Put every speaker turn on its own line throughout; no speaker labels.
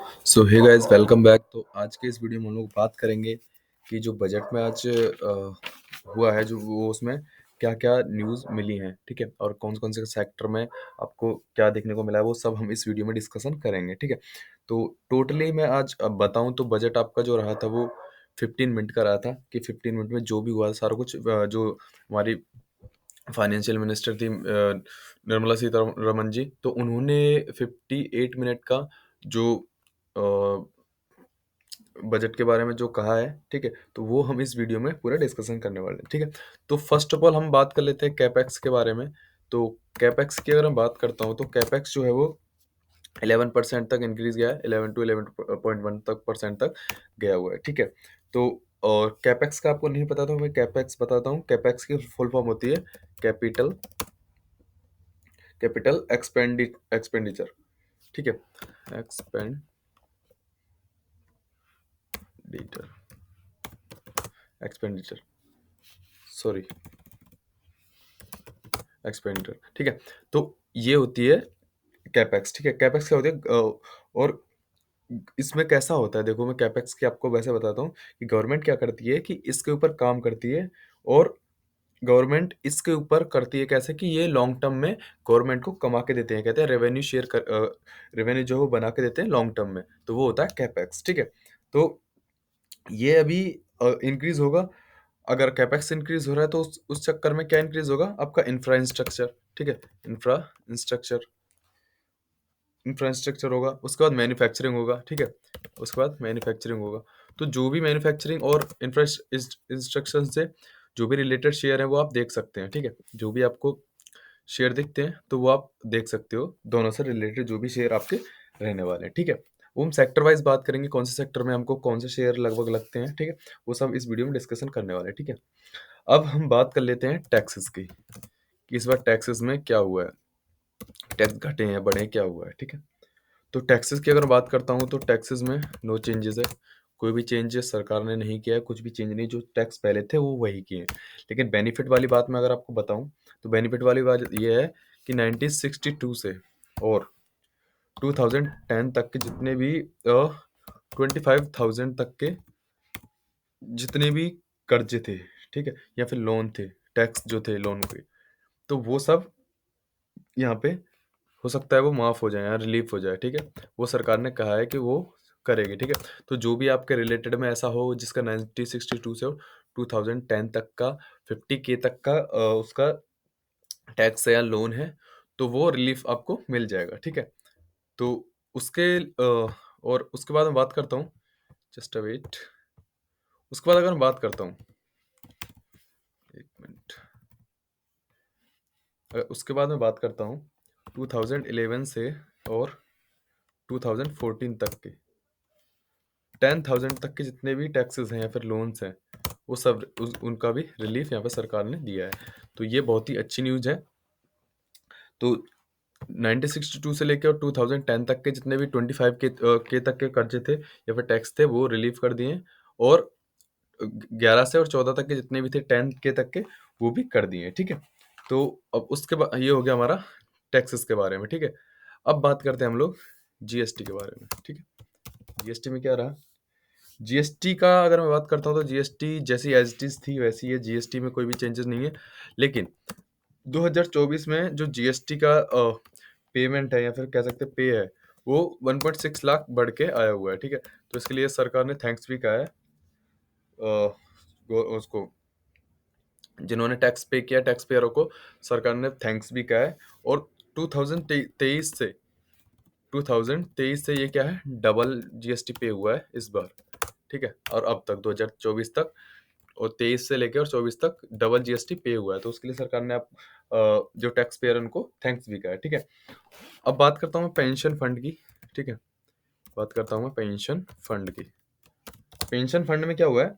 सो hey guys welcome back. तो आज के इस वीडियो में हम लोग बात करेंगे कि जो बजट में आज हुआ है, जो वो उसमें क्या क्या न्यूज़ मिली हैं, ठीक है, और कौन कौन से सेक्टर में आपको क्या देखने को मिला है, वो सब हम इस वीडियो में डिस्कशन करेंगे, ठीक है। तो टोटली मैं आज बताऊं तो बजट आपका जो रहा था वो 15 मिनट का रहा था कि 15 मिनट में जो भी हुआ सारा कुछ जो हमारी फाइनेंशियल मिनिस्टर थी निर्मला सीतारमन जी, तो उन्होंने 58 मिनट का जो बजट के बारे में जो कहा है, ठीक है, तो वो हम इस वीडियो में पूरा डिस्कशन करने वाले हैं, ठीक है। तो फर्स्ट ऑफ ऑल हम बात कर लेते हैं कैपेक्स के बारे में। तो कैपेक्स की अगर मैं बात करता हूँ तो कैपेक्स जो है वो 11% तक इंक्रीज गया है, 11 to 11.1 तक परसेंट तक गया हुआ है, ठीक है। तो और कैपेक्स का आपको नहीं पता तो मैं कैपेक्स बताता हूँ। कैपेक्स की फुल फॉर्म होती है कैपिटल कैपिटल एक्सपेंडिचर, ठीक है। एक्सपेंडिचर एक्सपेंडिचर सॉरी एक्सपेंडिचर, ठीक है। तो ये होती है कैपेक्स, ठीक है। कैपेक्स क्या होती है और इसमें कैसा होता है, देखो मैं कैपेक्स की आपको वैसे बताता हूँ कि गवर्नमेंट क्या करती है कि इसके ऊपर काम करती है, और गवर्नमेंट इसके ऊपर करती है कैसे कि ये लॉन्ग टर्म में गवर्नमेंट को कमा के देते हैं, कहते हैं रेवेन्यू शेयर कर, रेवेन्यू जो है वो बना के देते हैं लॉन्ग टर्म में, तो वो होता है कैपेक्स, ठीक है। तो ये अभी इंक्रीज होगा। अगर कैपेक्स इंक्रीज हो रहा है तो उस चक्कर में क्या इंक्रीज होगा, आपका इंफ्रास्ट्रक्चर, ठीक है। इंफ्रास्ट्रक्चर इंफ्रास्ट्रक्चर होगा, उसके बाद मैन्युफैक्चरिंग होगा, ठीक है। उसके बाद मैन्युफैक्चरिंग होगा, तो जो भी मैन्युफैक्चरिंग और इंफ्रास्ट्रक्चर से जो भी रिलेटेड शेयर है वो आप देख सकते हैं, ठीक है। जो भी आपको शेयर दिखते हैं तो वो आप देख सकते हो, दोनों से रिलेटेड जो भी शेयर आपके रहने वाले हैं, ठीक है। वो हम सेक्टर वाइज बात करेंगे, कौन से सेक्टर में हमको कौन से शेयर लगभग लगते हैं, ठीक है। वो सब इस वीडियो में डिस्कशन करने वाले हैं, ठीक है। अब हम बात कर लेते हैं टैक्सेस की, कि इस बार टैक्सेस में क्या हुआ है, टैक्स घटे हैं बढ़े हैं, क्या हुआ है, ठीक है। तो टैक्सेस की अगर बात करता हूँ तो टैक्सेस में नो चेंजेस है, कोई भी चेंजेस सरकार ने नहीं किया है, कुछ भी चेंज नहीं, जो टैक्स पहले थे वो वही किए हैं। लेकिन बेनिफिट वाली बात मैं अगर आपको बताऊं तो बेनिफिट वाली बात ये है कि 1962 से और 2010 तक के जितने भी 25,000 तक के जितने भी कर्जे थे, ठीक है, या फिर लोन थे, टैक्स जो थे लोन के, तो वो सब यहाँ पे हो सकता है वो माफ़ हो जाए या रिलीफ हो जाए, ठीक है। वो सरकार ने कहा है कि वो करेगी, ठीक है। तो जो भी आपके रिलेटेड में ऐसा हो जिसका 1962 से 2010 तक का 50K तक का उसका टैक्स है या लोन है, तो वो रिलीफ आपको मिल जाएगा, ठीक है। तो उसके और उसके बाद मैं बात करता हूँ, जस्ट अ वेट। उसके बाद अगर मैं बात करता हूँ, एक मिनट, उसके बाद मैं बात करता हूँ 2011 से और 2014 तक के 10,000 तक के जितने भी टैक्सेस हैं या फिर लोन्स हैं, वो सब उनका भी रिलीफ यहाँ पे सरकार ने दिया है। तो ये बहुत ही अच्छी न्यूज़ है। तो 1962 से लेकर और 2010 तक के जितने भी 25 के तक के कर्जे थे या फिर टैक्स थे वो रिलीफ कर दिए, और 11 से और 14 तक के जितने भी थे 10 के तक के वो भी कर दिए, ठीक है। तो अब उसके बाद ये हो गया हमारा टैक्सेस के बारे में, ठीक है। अब बात करते हैं हम लोग जीएसटी के बारे में, ठीक है। जीएसटी में क्या रहा, जीएसटी का अगर मैं बात करता हूँ तो जीएसटी जैसी एज इट इज थी वैसी है, जीएसटी में कोई भी चेंजेस नहीं है। लेकिन 2024 में जो जीएसटी का पेमेंट है या फिर कह सकते हैं पे है, वो 1.6 लाख बढ़ के आया हुआ है, ठीक है। तो इसके लिए सरकार ने थैंक्स भी कहा है उसको, जिन्होंने टैक्स पे किया, टैक्स पेयरों को सरकार ने थैंक्स भी कहा है। और 2023 से 2023 से ये क्या है, डबल जीएसटी पे हुआ है इस बार, ठीक है। और अब तक 2024 तक और 23 से लेकर और 24 तक डबल जीएसटी पे हुआ है, तो उसके लिए सरकार ने आप जो टैक्स पेयर उनको थैंक्स भी कहा है, ठीक है। अब बात करता हूँ मैं पेंशन फंड की, ठीक है। बात करता हूँ मैं पेंशन फंड की। पेंशन फंड में क्या हुआ है,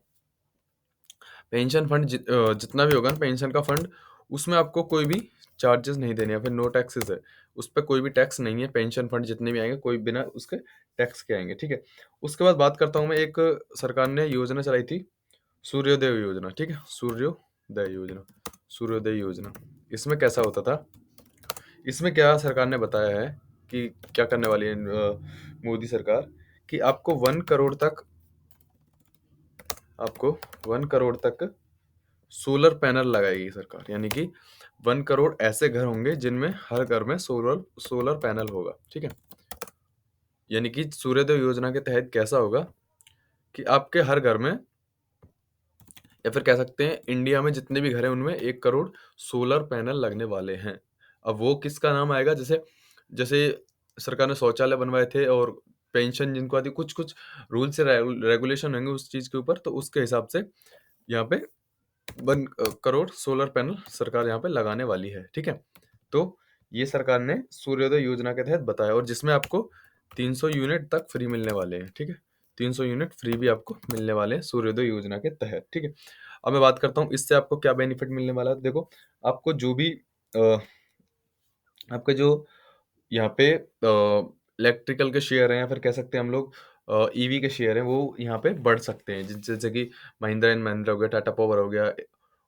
पेंशन फंड जितना भी होगा ना पेंशन का फंड, उसमें आपको कोई भी चार्जेस नहीं देने या फिर नो टैक्सेस है, उस पर कोई भी टैक्स नहीं है। पेंशन फंड जितने भी आएंगे कोई बिना उसके टैक्स के आएंगे, ठीक है। उसके बाद बात करता हूँ मैं, एक सरकार ने योजना चलाई थी सूर्योदय योजना, ठीक है। सूर्योदय योजना, इसमें कैसा होता था, इसमें क्या सरकार ने बताया है कि क्या करने वाली है मोदी सरकार, कि आपको 1 करोड़ तक सोलर पैनल लगाएगी सरकार, यानी कि 1 करोड़ ऐसे घर होंगे जिनमें हर घर में सोलर सोलर पैनल होगा, ठीक है। यानी कि सूर्योदय योजना के तहत कैसा होगा कि आपके हर घर में, या फिर कह सकते हैं इंडिया में जितने भी घर हैं उनमें 1 करोड़ सोलर पैनल लगने वाले हैं। अब वो किसका नाम आएगा, जैसे जैसे सरकार ने शौचालय बनवाए थे और पेंशन जिनको आती, कुछ कुछ रूल्स से रेगुलेशन होंगे उस चीज के ऊपर, तो उसके हिसाब से यहाँ पे 1 करोड़ सोलर पैनल सरकार यहाँ पे लगाने वाली है, ठीक है। तो ये सरकार ने सूर्योदय योजना के तहत बताया, और जिसमें आपको 300 यूनिट तक फ्री मिलने वाले हैं, ठीक है। 300 यूनिट फ्री भी आपको मिलने वाले हैं सूर्योदय योजना के तहत, ठीक है। अब मैं बात करता हूँ इससे आपको क्या बेनिफिट मिलने वाला है। देखो, आपको जो भी आपके जो यहाँ पे इलेक्ट्रिकल के शेयर हैं, या फिर कह सकते हैं हम लोग ईवी के शेयर हैं, वो यहाँ पे बढ़ सकते हैं। जैसे कि महिंद्रा एंड महिंद्रा हो गया, टाटा पावर हो गया,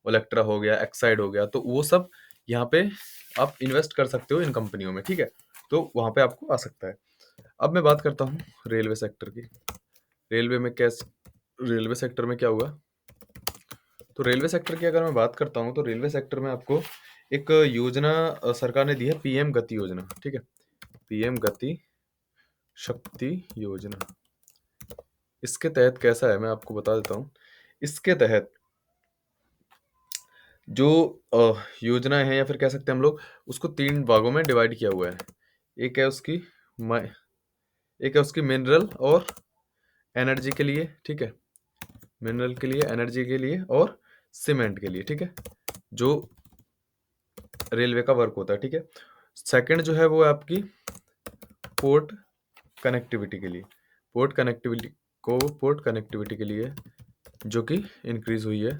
ओलेक्ट्रा हो गया, एक्साइड हो गया, तो वो सब यहाँ पे आप इन्वेस्ट कर सकते हो इन कंपनियों में, ठीक है। तो वहाँ पे आपको आ सकता है। अब मैं बात करता हूँ रेलवे सेक्टर की। रेलवे में कैसे, रेलवे सेक्टर में क्या हुआ, तो रेलवे सेक्टर की अगर मैं बात करता हूँ, तो रेलवे सेक्टर में आपको एक योजना सरकार ने दी है, पीएम गति योजना, ठीक है। पीएम गति शक्ति योजना। इसके तहत कैसा है मैं आपको बता देता हूँ। इसके तहत जो योजनाएं हैं, या फिर कह सकते हैं हम लोग उसको 3 भागों में डिवाइड किया हुआ है। एक है उसकी मा- एक है उसकी मिनरल और एनर्जी के लिए, ठीक है। मिनरल के लिए, एनर्जी के लिए और सीमेंट के लिए, ठीक है, जो रेलवे का वर्क होता है, ठीक है। सेकंड जो है वो है आपकी पोर्ट कनेक्टिविटी के लिए। पोर्ट कनेक्टिविटी के लिए जो कि इंक्रीज हुई है,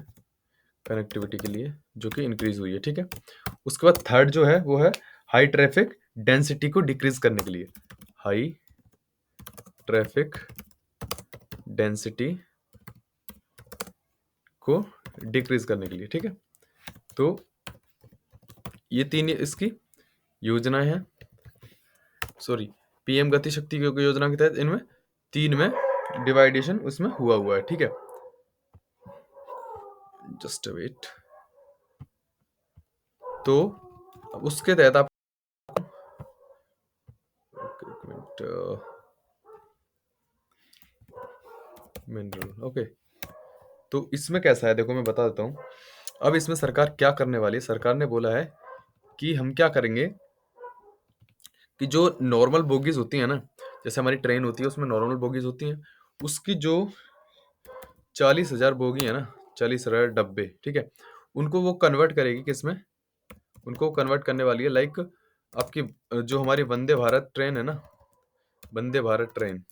कनेक्टिविटी के लिए जो कि इंक्रीज हुई है, ठीक है। उसके बाद थर्ड जो है वो है हाई ट्रैफिक डेंसिटी को डिक्रीज करने के लिए। हाई ट्रैफिक डेंसिटी को डिक्रीज करने के लिए, ठीक है। तो ये 3 इसकी योजनाएं हैं। सॉरी, पीएम गति शक्ति योजना के तहत इनमें 3 में डिवाइडेशन उसमें हुआ है, ठीक है। Just wait. तो उसके तहत आप एक मिनट, मिनरल, ओके। तो इसमें कैसा है देखो मैं बता देता हूँ। अब इसमें सरकार क्या करने वाली है, सरकार ने बोला है कि हम क्या करेंगे कि जो नॉर्मल बोगीज होती है ना, जैसे हमारी ट्रेन होती है उसमें नॉर्मल बोगीज होती हैं, उसकी जो 40,000 बोगी है ना, 40,000 डब्बे, ठीक है, उनको वो कन्वर्ट करेगी किसमें, उनको कन्वर्ट करने वाली है लाइक आपकी जो हमारी वंदे भारत ट्रेन है ना, वंदे भारत ट्रेन,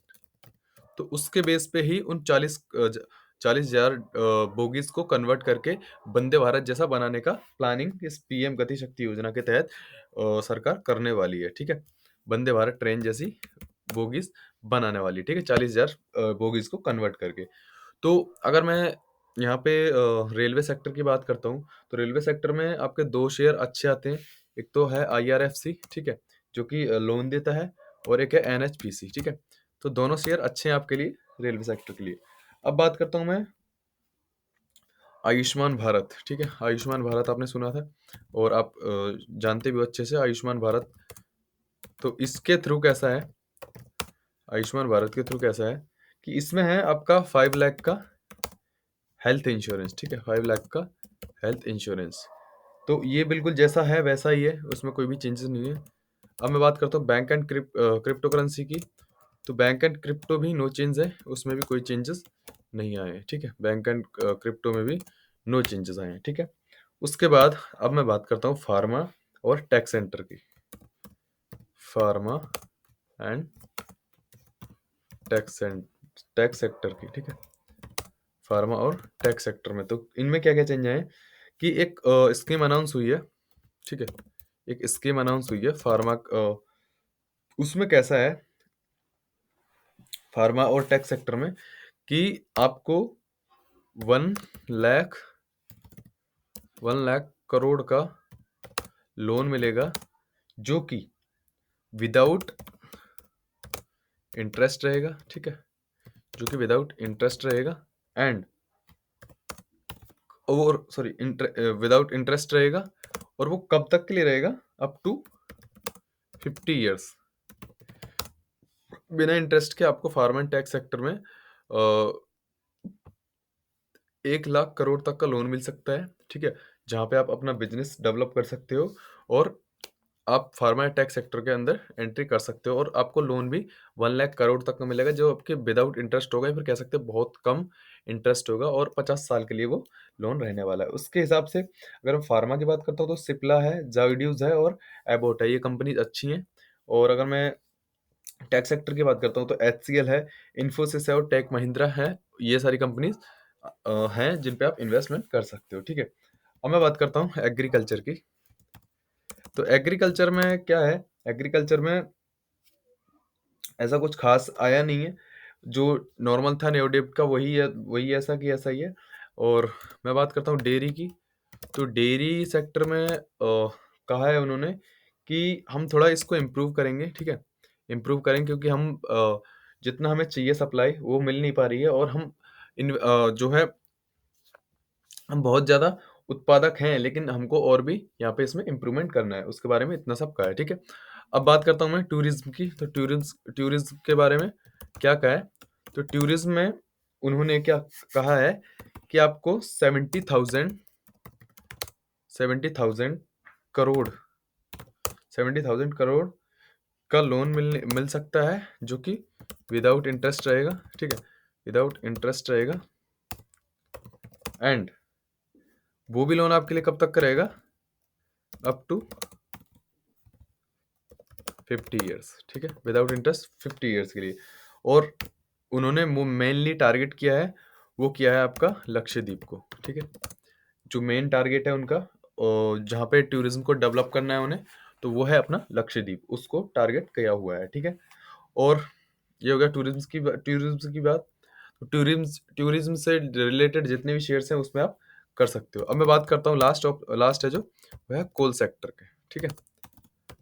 तो उसके बेस पे ही उन 40,000 बोगीज को कन्वर्ट करके वंदे भारत जैसा बनाने का प्लानिंग इस पीएम गति शक्ति योजना के तहत सरकार करने वाली है, ठीक है। वंदे भारत ट्रेन जैसी बोगीज बनाने वाली है, ठीक है, 40,000 बोगीज को कन्वर्ट करके। तो अगर मैं यहाँ पे रेलवे सेक्टर की बात करता हूँ, तो रेलवे सेक्टर में आपके 2 शेयर अच्छे आते हैं। एक तो है आईआरएफसी, ठीक है, जो कि लोन देता है, और एक है एनएचपीसी, ठीक है। तो दोनों शेयर अच्छे हैं आपके लिए, रेलवे सेक्टर के लिए। अब बात करता हूँ मैं आयुष्मान भारत, ठीक है। आयुष्मान भारत आपने सुना था, और आप जानते भी हो अच्छे से आयुष्मान भारत। तो इसके थ्रू कैसा है, आयुष्मान भारत के थ्रू कैसा है कि इसमें है आपका 5 लाख का हेल्थ इंश्योरेंस, ठीक है, 5 लाख का हेल्थ इंश्योरेंस। तो ये बिल्कुल जैसा है वैसा ही है, उसमें कोई भी चेंजेस नहीं है। अब मैं बात करता हूँ बैंक एंड क्रिप्टो करेंसी की। तो बैंक एंड क्रिप्टो भी नो चेंज है, उसमें भी कोई चेंजेस नहीं आए हैं, ठीक है। बैंक एंड क्रिप्टो में भी नो चेंजेस आए हैं, ठीक है। उसके बाद अब मैं बात करता हूँ फार्मा और टेक सेंटर की। फार्मा एंड टेक सेक्टर की, ठीक है। फार्मा और टेक सेक्टर में तो इनमें क्या क्या चेंज आए हैं कि एक स्कीम अनाउंस हुई है, ठीक है। एक स्कीम अनाउंस हुई है फार्मा, उसमें कैसा है फार्मा और टेक सेक्टर में कि आपको 1 लाख 1 लाख करोड़ का लोन मिलेगा, जो कि विदाउट इंटरेस्ट रहेगा, ठीक है? जो कि विदाउट इंटरेस्ट रहेगा एंड और सॉरी विदाउट इंटरेस्ट रहेगा और वो कब तक के लिए रहेगा? Up to 50 years. बिना इंटरेस्ट के आपको फार्मा एंड टेक सेक्टर में 1 लाख करोड़ तक का लोन मिल सकता है, ठीक है? जहाँ पे आप अपना बिजनेस डेवलप कर सकते हो और आप फार्मा एंड टेक सेक्टर के अंदर एंट्री कर सकते हो और आपको लोन भी 1 लाख करोड़ तक का मिलेगा, जो आपके विदाउट इंटरेस्ट होगा या फिर कह सकते हैं बहुत कम इंटरेस्ट होगा और 50 साल के लिए वो लोन रहने वाला है। उसके हिसाब से अगर मैं फार्मा की बात करता हूँ तो सिप्ला है, जाविड्यूज़ है और एबॉट है, ये कंपनीज़ अच्छी हैं। और अगर मैं टेक सेक्टर की बात करता हूँ तो एचसीएल है, इन्फोसिस है और टेक महिंद्रा है। ये सारी कंपनीज़ हैं जिन पे आप इन्वेस्टमेंट कर सकते हो, ठीक है? अब मैं बात करता हूँ एग्रीकल्चर की। तो एग्रीकल्चर में क्या है, एग्रीकल्चर में ऐसा कुछ खास आया नहीं है। जो नॉर्मल था नेओडेप का वही है, वही ऐसा की ऐसा ही है। और मैं बात करता हूँ डेयरी की, तो डेयरी सेक्टर में कहा है उन्होंने कि हम थोड़ा इसको इम्प्रूव करेंगे, ठीक है? इम्प्रूव करेंगे क्योंकि हम जितना हमें चाहिए सप्लाई वो मिल नहीं पा रही है और हम जो है हम बहुत ज़्यादा उत्पादक हैं, लेकिन हमको और भी यहाँ पे इसमें इम्प्रूवमेंट करना है, उसके बारे में इतना सब कहा है, ठीक है? अब बात करता हूँ मैं टूरिज़्म की, तो टूरिज़्म के बारे में क्या कहा है? तो टूरिज़्म में उन्होंने क्या कहा है कि आपको 70,000 करोड़ 70,000 करोड़ का लोन मिल सकता है, जो कि विदाउट इंटरेस्ट रहेगा, ठीक है? विदाउट इंटरेस्ट रहेगा एंड वो भी लोन आपके लिए कब तक का रहेगा? अप टू 50 इयर्स, ठीक है? विदाउट इंटरेस्ट 50 इयर्स के लिए। और उन्होंने मेनली टारगेट किया है, वो किया है आपका लक्षद्वीप को, ठीक है? जो मेन टारगेट है उनका जहाँ पे टूरिज्म को डेवलप करना है उन्हें, तो वो है अपना लक्षद्वीप, उसको टारगेट किया हुआ है, ठीक है? और ये हो गया टूरिज्म की बात। तो टूरिज्म से रिलेटेड जितने भी शेयर्स हैं उसमें आप कर सकते हो। अब मैं बात करता हूँ लास्ट है जो, वो है कोल सेक्टर के, ठीक है?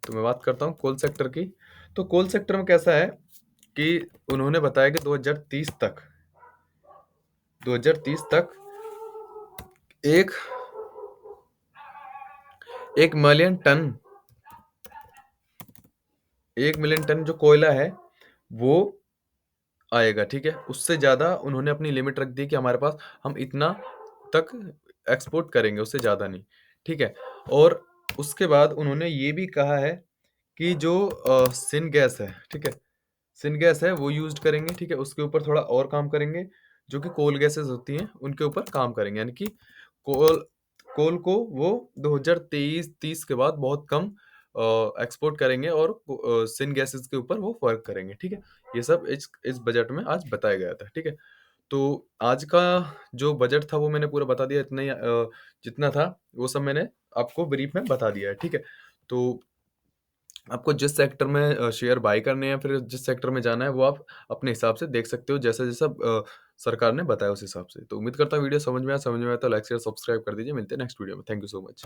तो मैं बात करता हूँ कोल सेक्टर की। तो कोल सेक्टर में कैसा है कि उन्होंने बताया कि 2030 तक एक 1 मिलियन टन 1 मिलियन टन जो कोयला है वो आएगा, ठीक है? उससे ज़्यादा उन्होंने अपनी लिमिट रख दी कि हमारे पास हम इतना तक एक्सपोर्ट करेंगे, उससे ज़्यादा नहीं, ठीक है? और उसके बाद उन्होंने ये भी कहा है कि जो सिन गैस है, ठीक है? सिन गैस है वो यूज़्ड करेंगे, ठीक है? उसके ऊपर थोड़ा और काम करेंगे, जो कि कोल गैसेज़ होती हैं, उनके ऊपर काम करेंगे। यानी कि कोल कोल को वो 2023-30 के बाद बहुत कम एक्सपोर्ट करेंगे और सिन गैसेज़ के ऊपर वो वर्क करेंगे, ठीक है? ये सब इस बजट में आज बताया गया था, ठीक है? तो आज का जो बजट था वो मैंने पूरा बता दिया, इतना ही जितना था वो सब मैंने आपको ब्रीफ में बता दिया है, ठीक है? तो आपको जिस सेक्टर में शेयर बाय करने हैं, फिर जिस सेक्टर में जाना है, वो आप अपने हिसाब से देख सकते हो, जैसा-जैसा सरकार ने बताया उस हिसाब से। तो उम्मीद करता हूँ वीडियो समझ में आया तो लाइक, शेयर, सब्सक्राइब कर दीजिए। मिलते हैं नेक्स्ट वीडियो में। Thank you so much.